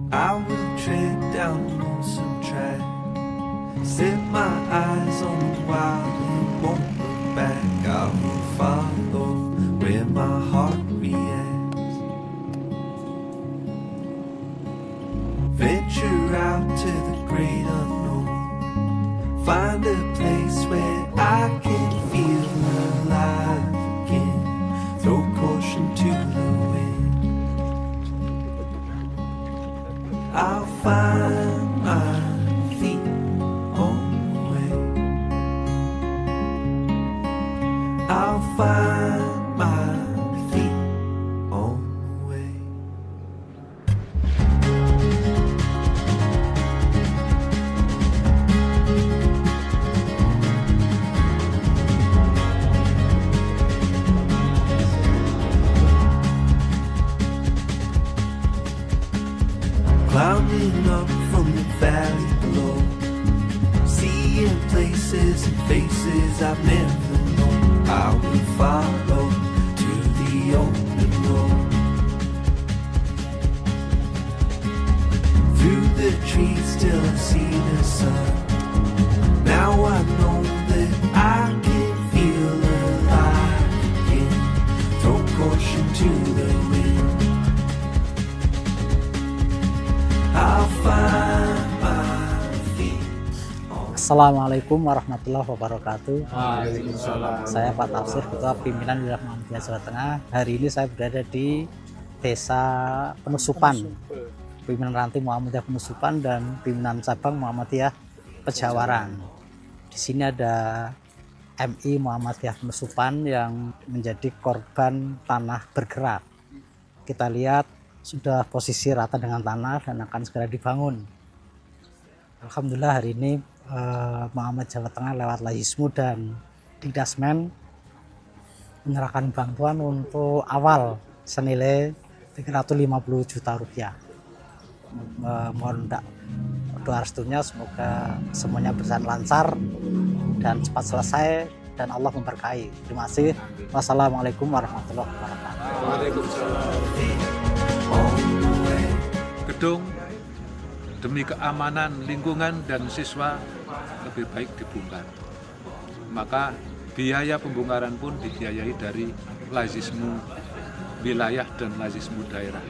I will tread down a lonesome track, set my eyes on the wild and won't look back. I will follow where my heart reacts, venture out to the great unknown, find a place where I can feel alive again, throw caution to the wind. I'll find my feet on the way, I'll find my feet on the way. Climbing up from the valley below, seeing places and faces I've never known. I will follow to the open road, through the trees till I see the sun. Now I know that I can feel alive again, throw caution to the wind. I'll find my feet. Assalamualaikum warahmatullahi wabarakatuh. Waalaikumsalam. Saya Pak Tafsir, Ketua Pimpinan Wilayah Muhammadiyah Jawa Tengah. Hari ini saya berada di Desa Penusupan, Pimpinan Ranting Muhammadiyah Penusupan dan Pimpinan Cabang Muhammadiyah Pejawaran. Di sini ada MI Muhammadiyah Penusupan yang menjadi korban tanah bergerak. Kita lihat sudah posisi rata dengan tanah dan akan segera dibangun. Alhamdulillah hari ini Muhammadiyah Jawa Tengah lewat Lazismu dan Dikdasmen menyerahkan bantuan untuk awal senilai 350 juta rupiah. Mohon doa restunya, semoga semuanya berjalan lancar dan cepat selesai dan Allah memberkahi. Terima kasih. Wassalamualaikum warahmatullahi wabarakatuh. Gedung demi keamanan lingkungan dan siswa lebih baik dibongkar. Maka biaya pembongkaran pun dibiayai dari Lazismu wilayah dan Lazismu daerah.